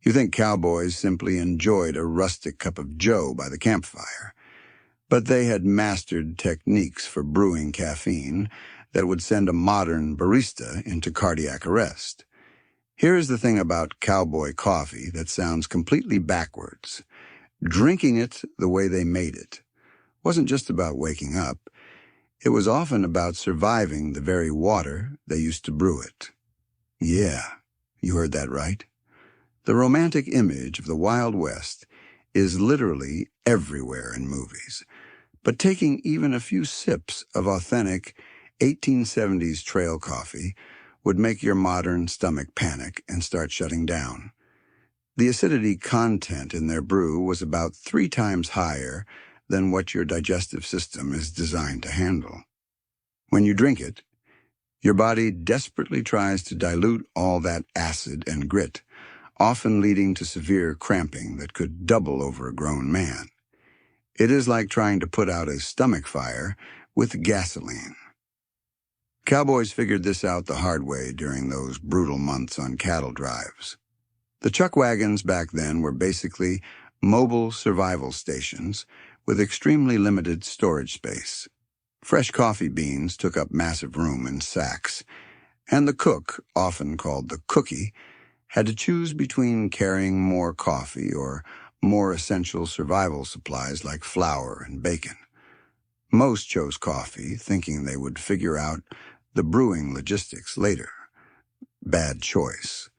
You think cowboys simply enjoyed a rustic cup of joe by the campfire, but they had mastered techniques for brewing caffeine that would send a modern barista into cardiac arrest. Here is the thing about cowboy coffee that sounds completely backwards. Drinking it the way they made it wasn't just about waking up. It was often about surviving the very water they used to brew it. Yeah, you heard that right. The romantic image of the Wild West is literally everywhere in movies. But taking even a few sips of authentic 1870s trail coffee would make your modern stomach panic and start shutting down. The acidity content in their brew was about 3 times higher than what your digestive system is designed to handle. When you drink it, your body desperately tries to dilute all that acid and grit, often leading to severe cramping that could double over a grown man. It is like trying to put out a stomach fire with gasoline. Cowboys figured this out the hard way during those brutal months on cattle drives. The chuckwagons back then were basically mobile survival stations with extremely limited storage space. Fresh coffee beans took up massive room in sacks, and the cook, often called the cookie, had to choose between carrying more coffee or more essential survival supplies like flour and bacon. Most chose coffee, thinking they would figure out the brewing logistics later. Bad choice.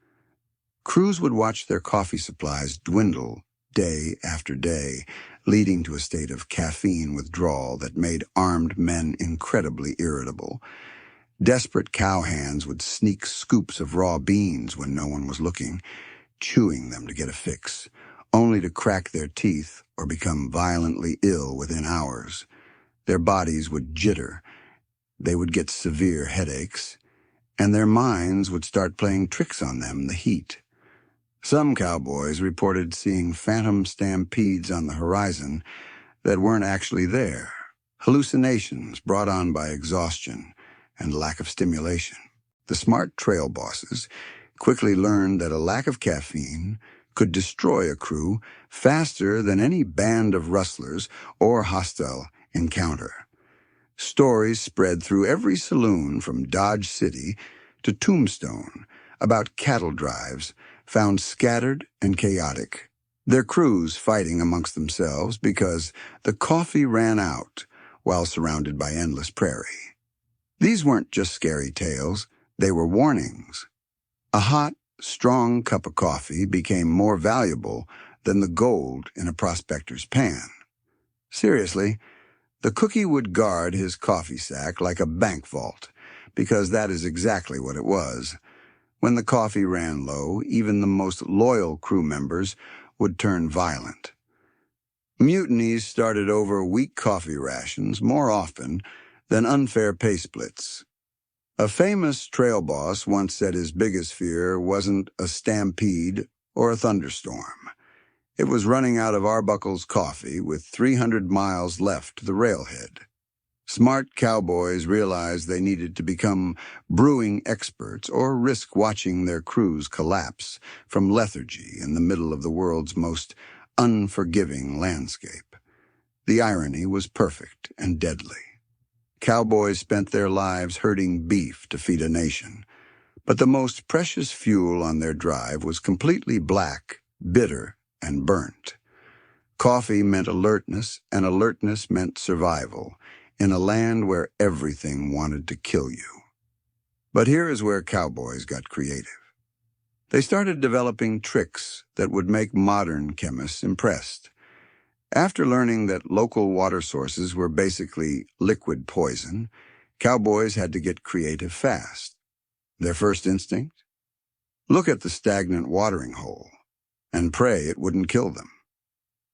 Crews would watch their coffee supplies dwindle day after day, leading to a state of caffeine withdrawal that made armed men incredibly irritable. Desperate cowhands would sneak scoops of raw beans when no one was looking, chewing them to get a fix, only to crack their teeth or become violently ill within hours. Their bodies would jitter, they would get severe headaches, and their minds would start playing tricks on them in the heat. Some cowboys reported seeing phantom stampedes on the horizon that weren't actually there, hallucinations brought on by exhaustion and lack of stimulation. The smart trail bosses quickly learned that a lack of caffeine could destroy a crew faster than any band of rustlers or hostile encounter. Stories spread through every saloon from Dodge City to Tombstone about cattle drives found scattered and chaotic, their crews fighting amongst themselves because the coffee ran out while surrounded by endless prairie. These weren't just scary tales, they were warnings. A hot, strong cup of coffee became more valuable than the gold in a prospector's pan. Seriously, the cookie would guard his coffee sack like a bank vault, because that is exactly what it was. When the coffee ran low, even the most loyal crew members would turn violent. Mutinies started over weak coffee rations more often than unfair pay splits. A famous trail boss once said his biggest fear wasn't a stampede or a thunderstorm. It was running out of Arbuckle's coffee with 300 miles left to the railhead. Smart cowboys realized they needed to become brewing experts or risk watching their crews collapse from lethargy in the middle of the world's most unforgiving landscape. The irony was perfect and deadly. Cowboys spent their lives herding beef to feed a nation, but the most precious fuel on their drive was completely black, bitter, and burnt. Coffee meant alertness, and alertness meant survival in a land where everything wanted to kill you. But here is where cowboys got creative. They started developing tricks that would make modern chemists impressed. After learning that local water sources were basically liquid poison, cowboys had to get creative fast. Their first instinct? Look at the stagnant watering hole and pray it wouldn't kill them.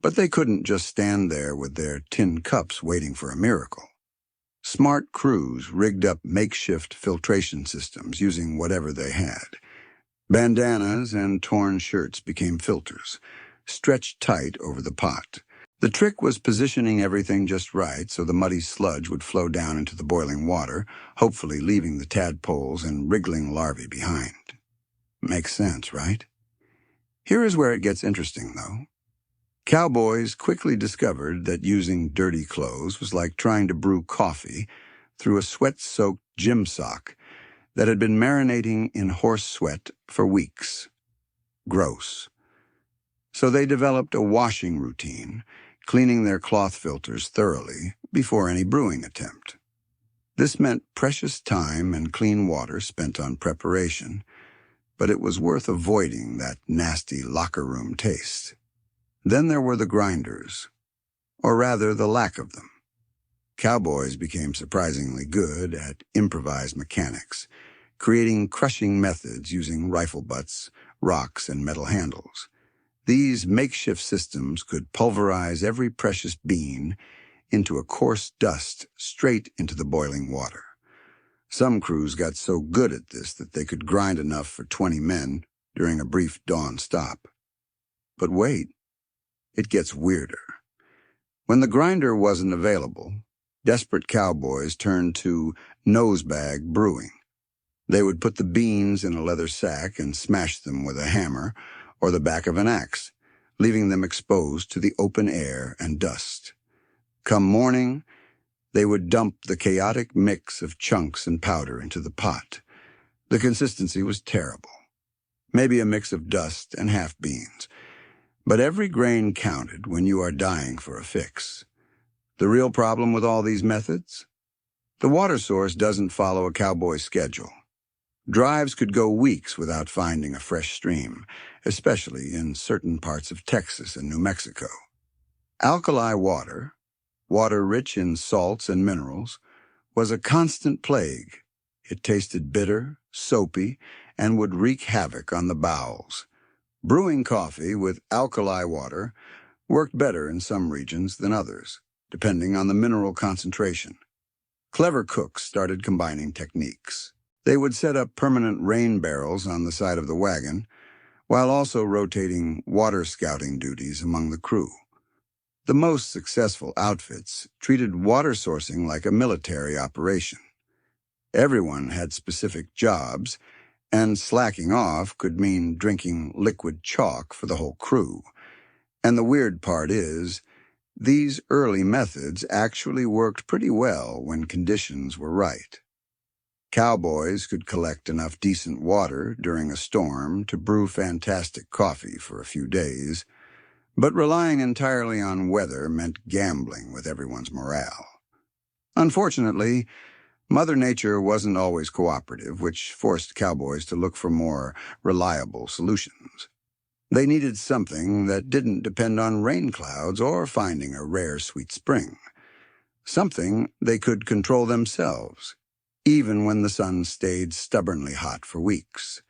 But they couldn't just stand there with their tin cups waiting for a miracle. Smart crews rigged up makeshift filtration systems using whatever they had. Bandanas and torn shirts became filters, stretched tight over the pot. The trick was positioning everything just right so the muddy sludge would flow down into the boiling water, hopefully leaving the tadpoles and wriggling larvae behind. Makes sense, right? Here is where it gets interesting, though. Cowboys quickly discovered that using dirty clothes was like trying to brew coffee through a sweat-soaked gym sock that had been marinating in horse sweat for weeks. Gross. So they developed a washing routine, cleaning their cloth filters thoroughly before any brewing attempt. This meant precious time and clean water spent on preparation, but it was worth avoiding that nasty locker room taste. Then there were the grinders, or rather the lack of them. Cowboys became surprisingly good at improvised mechanics, creating crushing methods using rifle butts, rocks, and metal handles. These makeshift systems could pulverize every precious bean into a coarse dust straight into the boiling water. Some crews got so good at this that they could grind enough for 20 men during a brief dawn stop. But wait, it gets weirder. When the grinder wasn't available, desperate cowboys turned to nosebag brewing. They would put the beans in a leather sack and smash them with a hammer or the back of an axe, leaving them exposed to the open air and dust. Come morning, they would dump the chaotic mix of chunks and powder into the pot. The consistency was terrible. Maybe a mix of dust and half beans. But every grain counted when you are dying for a fix. The real problem with all these methods? The water source doesn't follow a cowboy's schedule. Drives could go weeks without finding a fresh stream, especially in certain parts of Texas and New Mexico. Alkali water, water rich in salts and minerals, was a constant plague. It tasted bitter, soapy, and would wreak havoc on the bowels. Brewing coffee with alkali water worked better in some regions than others, depending on the mineral concentration. Clever cooks started combining techniques. They would set up permanent rain barrels on the side of the wagon, while also rotating water scouting duties among the crew. The most successful outfits treated water sourcing like a military operation. Everyone had specific jobs, and slacking off could mean drinking liquid chalk for the whole crew. And the weird part is, these early methods actually worked pretty well when conditions were right. Cowboys could collect enough decent water during a storm to brew fantastic coffee for a few days, but relying entirely on weather meant gambling with everyone's morale. Unfortunately, Mother Nature wasn't always cooperative, which forced cowboys to look for more reliable solutions. They needed something that didn't depend on rain clouds or finding a rare sweet spring. Something they could control themselves, even when the sun stayed stubbornly hot for weeks.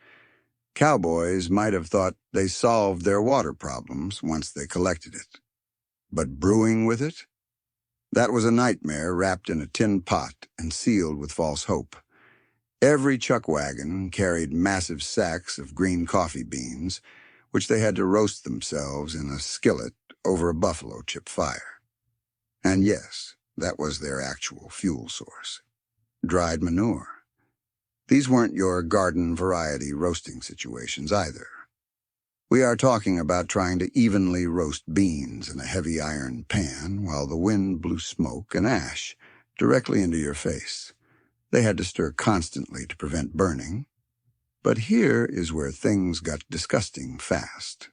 Cowboys might have thought they solved their water problems once they collected it. But brewing with it? That was a nightmare wrapped in a tin pot and sealed with false hope. Every chuckwagon carried massive sacks of green coffee beans, which they had to roast themselves in a skillet over a buffalo chip fire. And yes, that was their actual fuel source. Dried manure. These weren't your garden variety roasting situations either. We are talking about trying to evenly roast beans in a heavy iron pan while the wind blew smoke and ash directly into your face. They had to stir constantly to prevent burning. But here is where things got disgusting fast.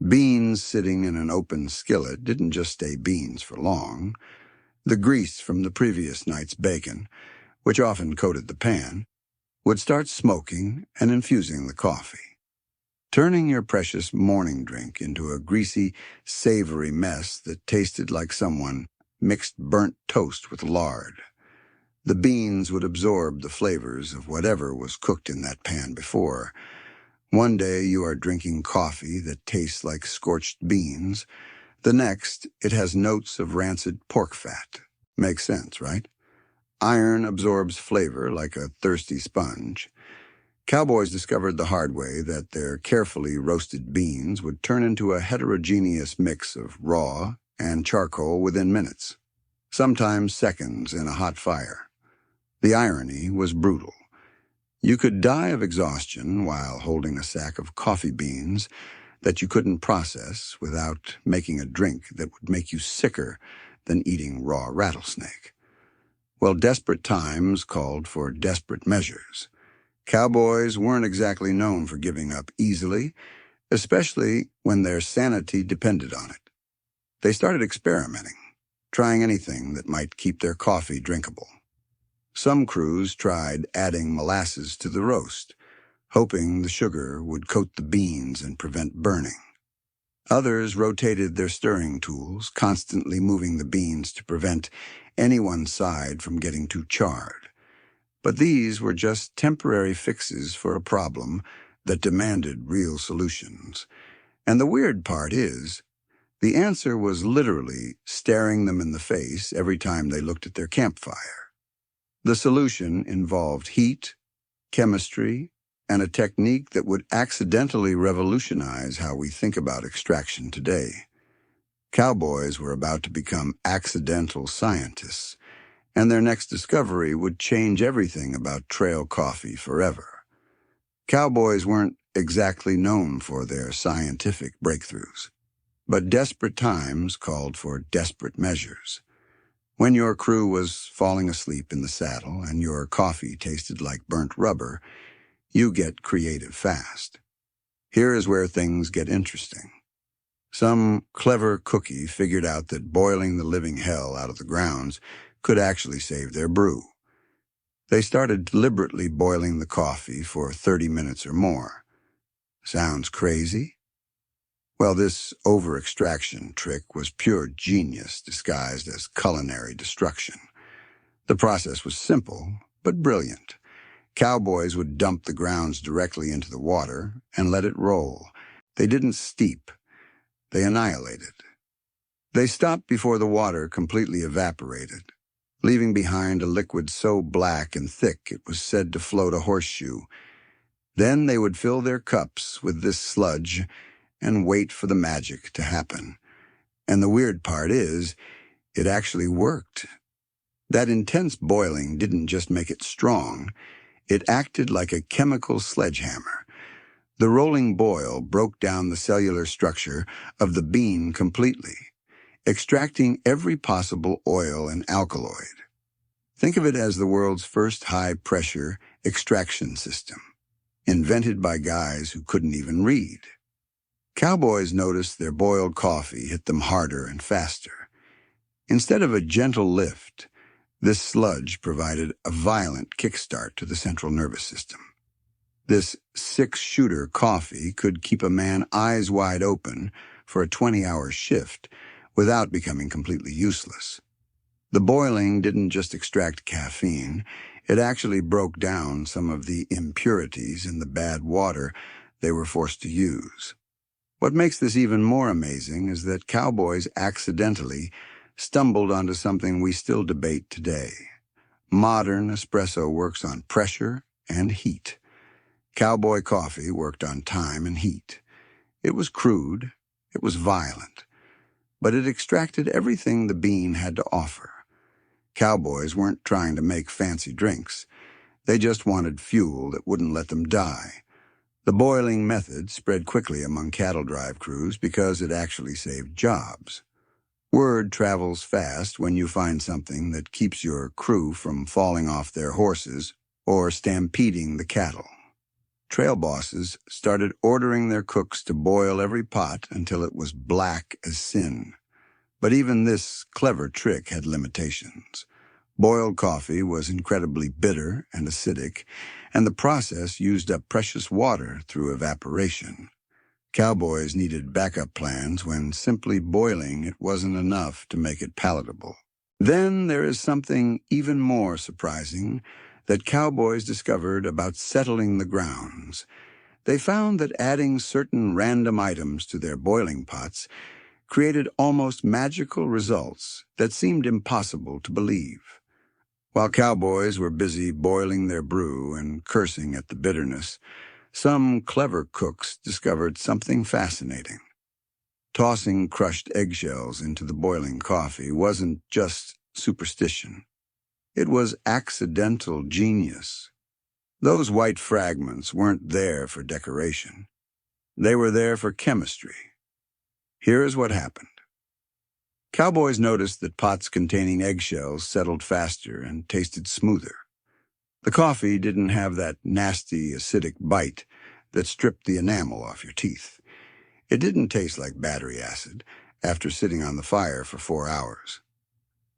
Beans sitting in an open skillet didn't just stay beans for long. The grease from the previous night's bacon, which often coated the pan, would start smoking and infusing the coffee, turning your precious morning drink into a greasy, savory mess that tasted like someone mixed burnt toast with lard. The beans would absorb the flavors of whatever was cooked in that pan before. One day you are drinking coffee that tastes like scorched beans. The next, it has notes of rancid pork fat. Makes sense, right? Iron absorbs flavor like a thirsty sponge. Cowboys discovered the hard way that their carefully roasted beans would turn into a heterogeneous mix of raw and charcoal within minutes, sometimes seconds in a hot fire. The irony was brutal. You could die of exhaustion while holding a sack of coffee beans that you couldn't process without making a drink that would make you sicker than eating raw rattlesnake. Well, desperate times called for desperate measures. Cowboys weren't exactly known for giving up easily, especially when their sanity depended on it. They started experimenting, trying anything that might keep their coffee drinkable. Some crews tried adding molasses to the roast, hoping the sugar would coat the beans and prevent burning. Others rotated their stirring tools, constantly moving the beans to prevent any one side from getting too charred. But these were just temporary fixes for a problem that demanded real solutions. And the weird part is, the answer was literally staring them in the face every time they looked at their campfire. The solution involved heat, chemistry, and a technique that would accidentally revolutionize how we think about extraction today. Cowboys were about to become accidental scientists, and their next discovery would change everything about trail coffee forever. Cowboys weren't exactly known for their scientific breakthroughs, but desperate times called for desperate measures. When your crew was falling asleep in the saddle and your coffee tasted like burnt rubber, you get creative fast. Here is where things get interesting. Some clever cookie figured out that boiling the living hell out of the grounds could actually save their brew. They started deliberately boiling the coffee for 30 minutes or more. Sounds crazy? Well, this over-extraction trick was pure genius disguised as culinary destruction. The process was simple, but brilliant. Cowboys would dump the grounds directly into the water and let it roll. They didn't steep. They annihilated. They stopped before the water completely evaporated, leaving behind a liquid so black and thick it was said to float a horseshoe. Then they would fill their cups with this sludge and wait for the magic to happen. And the weird part is, it actually worked. That intense boiling didn't just make it strong, it acted like a chemical sledgehammer. The rolling boil broke down the cellular structure of the bean completely, extracting every possible oil and alkaloid. Think of it as the world's first high-pressure extraction system, invented by guys who couldn't even read. Cowboys noticed their boiled coffee hit them harder and faster. Instead of a gentle lift, this sludge provided a violent kickstart to the central nervous system. This six-shooter coffee could keep a man eyes wide open for a 20-hour shift without becoming completely useless. The boiling didn't just extract caffeine, it actually broke down some of the impurities in the bad water they were forced to use. What makes this even more amazing is that cowboys accidentally stumbled onto something we still debate today. Modern espresso works on pressure and heat. Cowboy coffee worked on time and heat. It was crude, it was violent, but it extracted everything the bean had to offer. Cowboys weren't trying to make fancy drinks. They just wanted fuel that wouldn't let them die. The boiling method spread quickly among cattle drive crews because it actually saved jobs. Word travels fast when you find something that keeps your crew from falling off their horses or stampeding the cattle. Trail bosses started ordering their cooks to boil every pot until it was black as sin. But even this clever trick had limitations. Boiled coffee was incredibly bitter and acidic, and the process used up precious water through evaporation. Cowboys needed backup plans when simply boiling it wasn't enough to make it palatable. Then there is something even more surprising that cowboys discovered about settling the grounds. They found that adding certain random items to their boiling pots created almost magical results that seemed impossible to believe. While cowboys were busy boiling their brew and cursing at the bitterness, some clever cooks discovered something fascinating. Tossing crushed eggshells into the boiling coffee wasn't just superstition. It was accidental genius. Those white fragments weren't there for decoration. They were there for chemistry. Here is what happened. Cowboys noticed that pots containing eggshells settled faster and tasted smoother. The coffee didn't have that nasty, acidic bite that stripped the enamel off your teeth. It didn't taste like battery acid after sitting on the fire for 4 hours.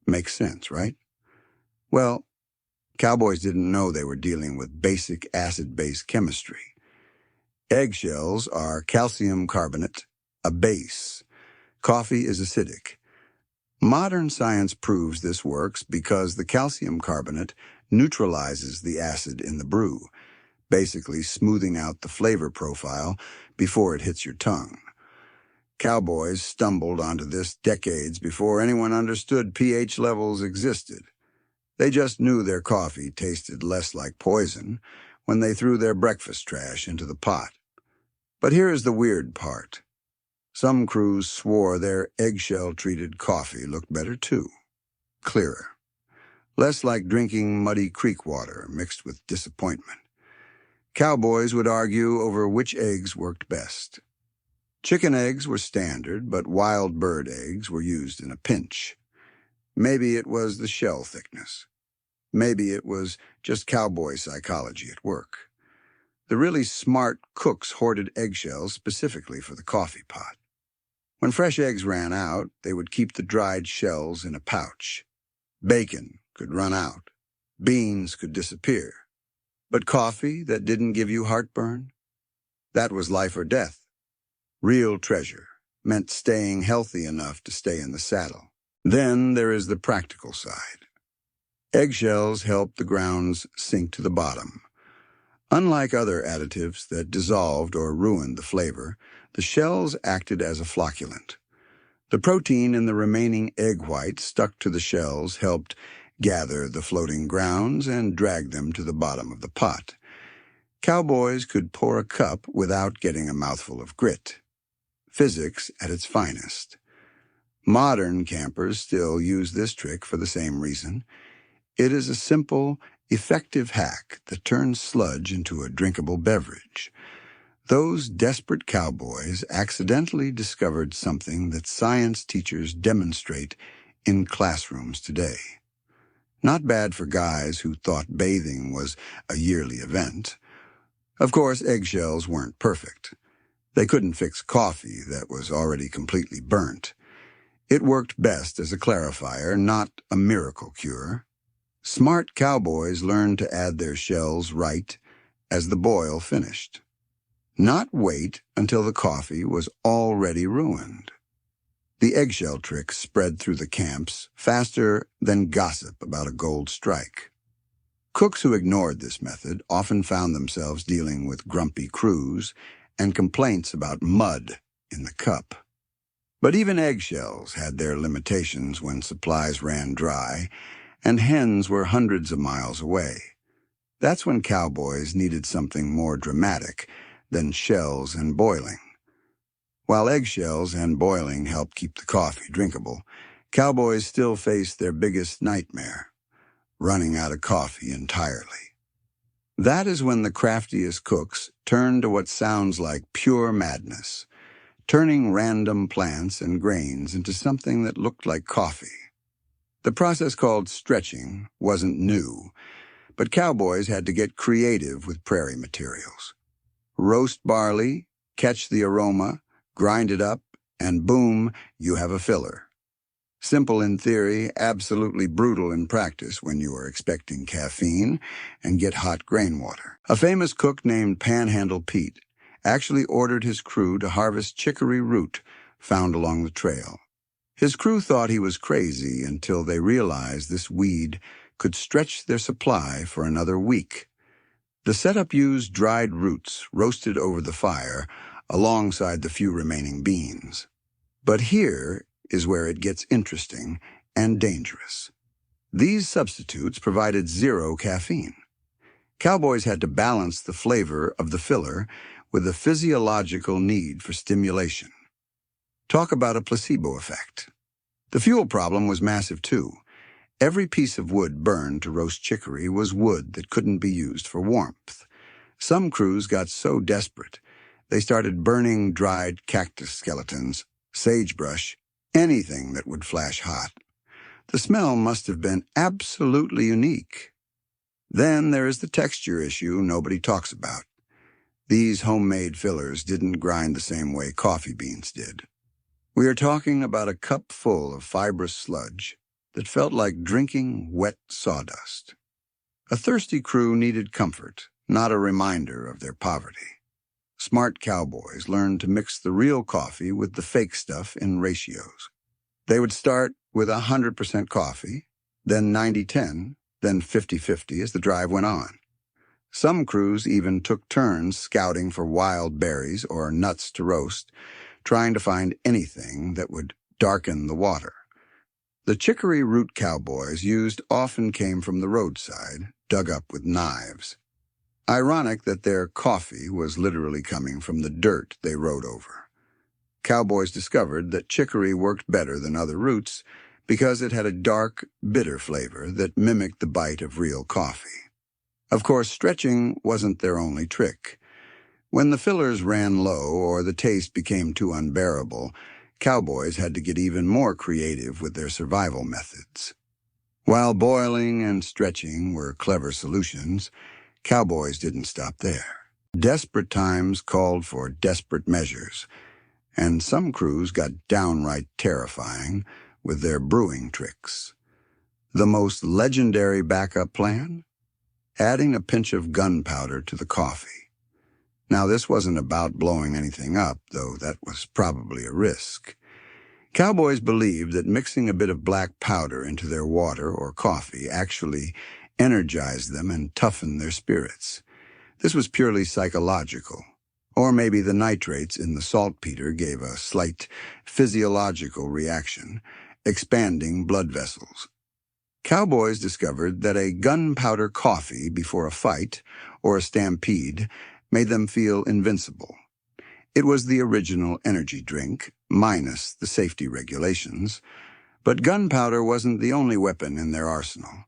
Makes sense, right? Well, cowboys didn't know they were dealing with basic acid-base chemistry. Eggshells are calcium carbonate, a base. Coffee is acidic. Modern science proves this works because the calcium carbonate neutralizes the acid in the brew, basically smoothing out the flavor profile before it hits your tongue. Cowboys stumbled onto this decades before anyone understood pH levels existed. They just knew their coffee tasted less like poison when they threw their breakfast trash into the pot. But here is the weird part. Some crews swore their eggshell-treated coffee looked better too. Clearer. Less like drinking muddy creek water mixed with disappointment. Cowboys would argue over which eggs worked best. Chicken eggs were standard, but wild bird eggs were used in a pinch. Maybe it was the shell thickness. Maybe it was just cowboy psychology at work. The really smart cooks hoarded eggshells specifically for the coffee pot. When fresh eggs ran out, they would keep the dried shells in a pouch. Bacon could run out. Beans could disappear. But coffee that didn't give you heartburn? That was life or death. Real treasure meant staying healthy enough to stay in the saddle. Then there is the practical side. Eggshells help the grounds sink to the bottom. Unlike other additives that dissolved or ruined the flavor, the shells acted as a flocculant. The protein in the remaining egg white stuck to the shells helped gather the floating grounds and drag them to the bottom of the pot. Cowboys could pour a cup without getting a mouthful of grit. Physics at its finest. Modern campers still use this trick for the same reason. It is a simple, effective hack that turns sludge into a drinkable beverage. Those desperate cowboys accidentally discovered something that science teachers demonstrate in classrooms today. Not bad for guys who thought bathing was a yearly event. Of course, eggshells weren't perfect. They couldn't fix coffee that was already completely burnt. It worked best as a clarifier, not a miracle cure. Smart cowboys learned to add their shells right as the boil finished. Not wait until the coffee was already ruined. The eggshell trick spread through the camps faster than gossip about a gold strike. Cooks who ignored this method often found themselves dealing with grumpy crews and complaints about mud in the cup. But even eggshells had their limitations when supplies ran dry and hens were hundreds of miles away. That's when cowboys needed something more dramatic than shells and boiling. While eggshells and boiling helped keep the coffee drinkable, cowboys still faced their biggest nightmare, running out of coffee entirely. That is when the craftiest cooks turned to what sounds like pure madness, turning random plants and grains into something that looked like coffee. The process called stretching wasn't new, but cowboys had to get creative with prairie materials. Roast barley, catch the aroma, grind it up, and boom, you have a filler. Simple in theory, absolutely brutal in practice when you are expecting caffeine and get hot grain water. A famous cook named Panhandle Pete actually ordered his crew to harvest chicory root found along the trail. His crew thought he was crazy until they realized this weed could stretch their supply for another week. The setup used dried roots roasted over the fire alongside the few remaining beans. But here is where it gets interesting and dangerous. These substitutes provided zero caffeine. Cowboys had to balance the flavor of the filler with a physiological need for stimulation. Talk about a placebo effect. The fuel problem was massive too. Every piece of wood burned to roast chicory was wood that couldn't be used for warmth. Some crews got so desperate, They started burning dried cactus skeletons, sagebrush, anything that would flash hot. The smell must have been absolutely unique. Then there is the texture issue nobody talks about. These homemade fillers didn't grind the same way coffee beans did. We are talking about a cup full of fibrous sludge that felt like drinking wet sawdust. A thirsty crew needed comfort, not a reminder of their poverty. Smart cowboys learned to mix the real coffee with the fake stuff in ratios. They would start with 100% coffee, then 90-10, then 50-50 as the drive went on. Some crews even took turns scouting for wild berries or nuts to roast, trying to find anything that would darken the water. The chicory root cowboys used often came from the roadside, dug up with knives. Ironic that their coffee was literally coming from the dirt they rode over. Cowboys discovered that chicory worked better than other roots because it had a dark, bitter flavor that mimicked the bite of real coffee. Of course, stretching wasn't their only trick. When the fillers ran low or the taste became too unbearable, cowboys had to get even more creative with their survival methods. While boiling and stretching were clever solutions, cowboys didn't stop there. Desperate times called for desperate measures, and some crews got downright terrifying with their brewing tricks. The most legendary backup plan? Adding a pinch of gunpowder to the coffee. Now, this wasn't about blowing anything up, though that was probably a risk. Cowboys believed that mixing a bit of black powder into their water or coffee actually energized them and toughened their spirits. This was purely psychological. Or maybe the nitrates in the saltpeter gave a slight physiological reaction, expanding blood vessels. Cowboys discovered that a gunpowder coffee before a fight or a stampede made them feel invincible. It was the original energy drink, minus the safety regulations, but gunpowder wasn't the only weapon in their arsenal.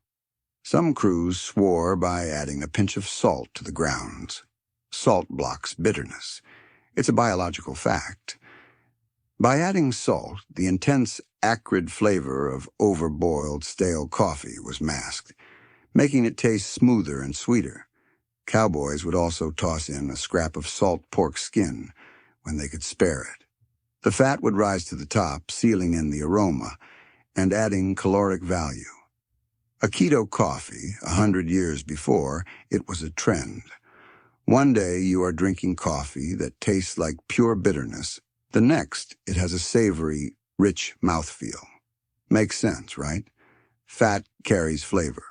Some crews swore by adding a pinch of salt to the grounds. Salt blocks bitterness. It's a biological fact. By adding salt, the intense, acrid flavor of overboiled, stale coffee was masked, making it taste smoother and sweeter. Cowboys would also toss in a scrap of salt pork skin when they could spare it. The fat would rise to the top, sealing in the aroma and adding caloric value. A keto coffee, 100 years before, it was a trend. One day you are drinking coffee that tastes like pure bitterness. The next, it has a savory, rich mouthfeel. Makes sense, right? Fat carries flavor.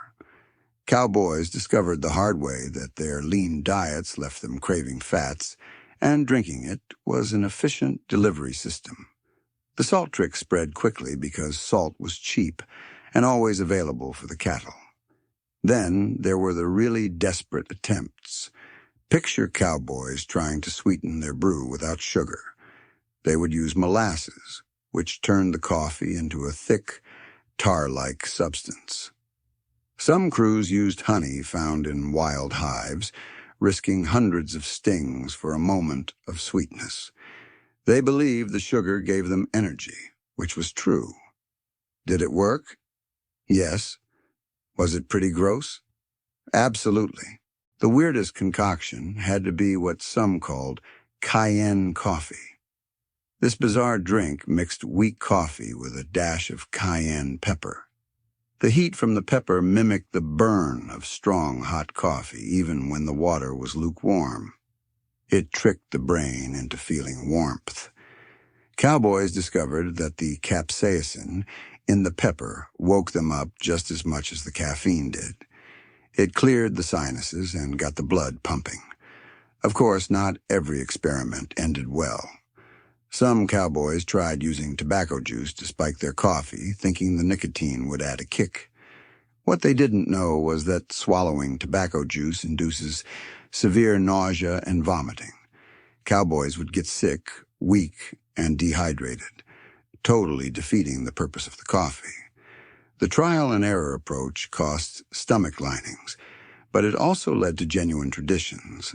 Cowboys discovered the hard way that their lean diets left them craving fats, and drinking it was an efficient delivery system. The salt trick spread quickly because salt was cheap and always available for the cattle. Then there were the really desperate attempts. Picture cowboys trying to sweeten their brew without sugar. They would use molasses, which turned the coffee into a thick, tar-like substance. Some crews used honey found in wild hives, risking hundreds of stings for a moment of sweetness. They believed the sugar gave them energy, which was true. Did it work? Yes. Was it pretty gross? Absolutely. The weirdest concoction had to be what some called cayenne coffee. This bizarre drink mixed weak coffee with a dash of cayenne pepper. The heat from the pepper mimicked the burn of strong, hot coffee, even when the water was lukewarm. It tricked the brain into feeling warmth. Cowboys discovered that the capsaicin in the pepper woke them up just as much as the caffeine did. It cleared the sinuses and got the blood pumping. Of course, not every experiment ended well. Some cowboys tried using tobacco juice to spike their coffee, thinking the nicotine would add a kick. What they didn't know was that swallowing tobacco juice induces severe nausea and vomiting. Cowboys would get sick, weak, and dehydrated, totally defeating the purpose of the coffee. The trial and error approach cost stomach linings, but it also led to genuine traditions.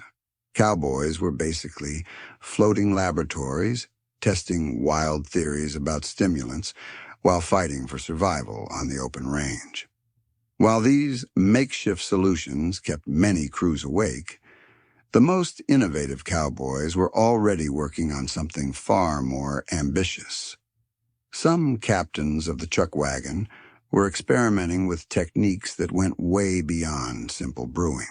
Cowboys were basically floating laboratories, testing wild theories about stimulants while fighting for survival on the open range. While these makeshift solutions kept many crews awake, the most innovative cowboys were already working on something far more ambitious. Some captains of the Chuckwagon were experimenting with techniques that went way beyond simple brewing.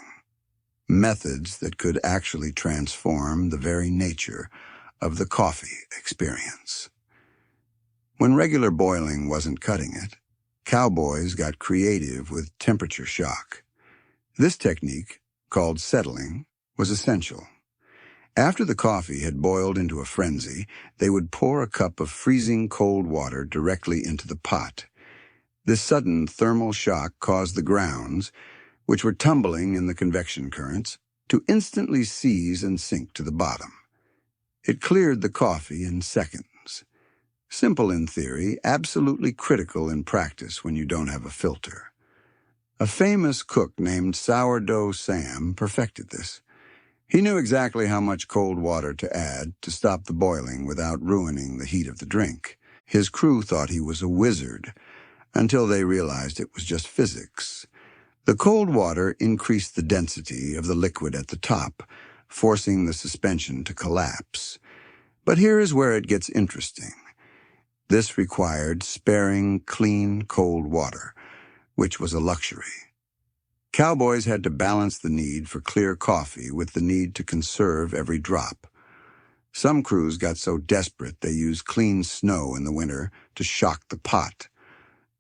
Methods that could actually transform the very nature of the coffee experience. When regular boiling wasn't cutting it, cowboys got creative with temperature shock. This technique, called settling, was essential. After the coffee had boiled into a frenzy, they would pour a cup of freezing cold water directly into the pot. This sudden thermal shock caused the grounds, which were tumbling in the convection currents, to instantly seize and sink to the bottom. It cleared the coffee in seconds. Simple in theory, absolutely critical in practice when you don't have a filter. A famous cook named Sourdough Sam perfected this. He knew exactly how much cold water to add to stop the boiling without ruining the heat of the drink. His crew thought he was a wizard, until they realized it was just physics. The cold water increased the density of the liquid at the top, forcing the suspension to collapse. But here is where it gets interesting. This required sparing, clean, cold water, which was a luxury. Cowboys had to balance the need for clear coffee with the need to conserve every drop. Some crews got so desperate they used clean snow in the winter to shock the pot.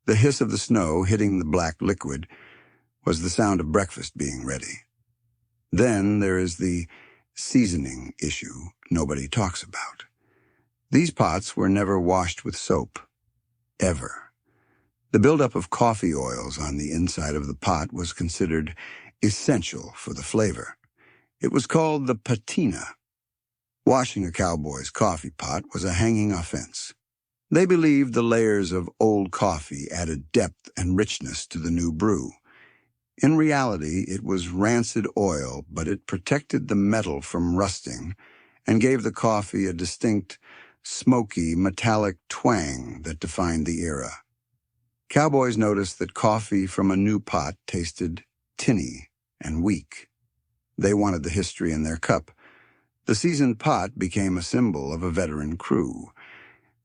The hiss of the snow hitting the black liquid was the sound of breakfast being ready. Then there is the seasoning issue nobody talks about. These pots were never washed with soap, ever. The buildup of coffee oils on the inside of the pot was considered essential for the flavor. It was called the patina. Washing a cowboy's coffee pot was a hanging offense. They believed the layers of old coffee added depth and richness to the new brew. In reality, it was rancid oil, but it protected the metal from rusting and gave the coffee a distinct, smoky, metallic twang that defined the era. Cowboys noticed that coffee from a new pot tasted tinny and weak. They wanted the history in their cup. The seasoned pot became a symbol of a veteran crew.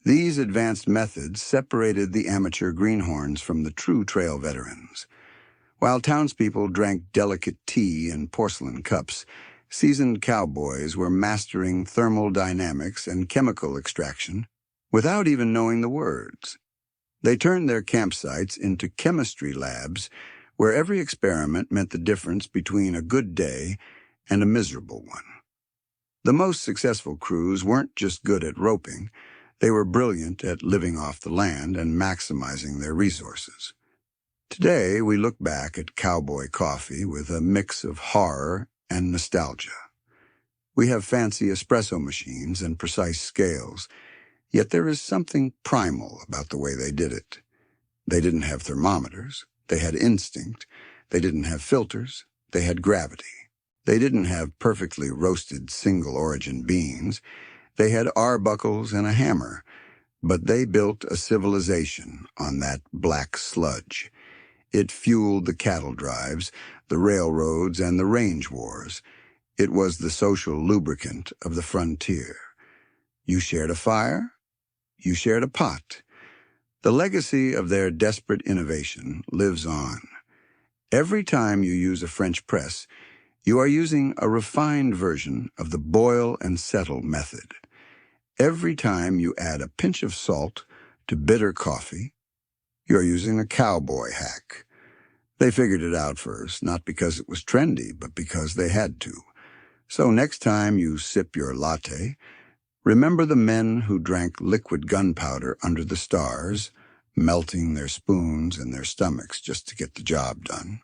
These advanced methods separated the amateur greenhorns from the true trail veterans. While townspeople drank delicate tea in porcelain cups, seasoned cowboys were mastering thermal dynamics and chemical extraction without even knowing the words. They turned their campsites into chemistry labs where every experiment meant the difference between a good day and a miserable one. The most successful crews weren't just good at roping, they were brilliant at living off the land and maximizing their resources. Today, we look back at Cowboy Coffee with a mix of horror and nostalgia. We have fancy espresso machines and precise scales, yet there is something primal about the way they did it. They didn't have thermometers. They had instinct. They didn't have filters. They had gravity. They didn't have perfectly roasted single-origin beans. They had arbuckles and a hammer. But they built a civilization on that black sludge. It fueled the cattle drives, the railroads, and the range wars. It was the social lubricant of the frontier. You shared a fire. You shared a pot. The legacy of their desperate innovation lives on. Every time you use a French press, you are using a refined version of the boil and settle method. Every time you add a pinch of salt to bitter coffee, you are using a cowboy hack. They figured it out first, not because it was trendy, but because they had to. So next time you sip your latte, remember the men who drank liquid gunpowder under the stars, melting their spoons in their stomachs just to get the job done.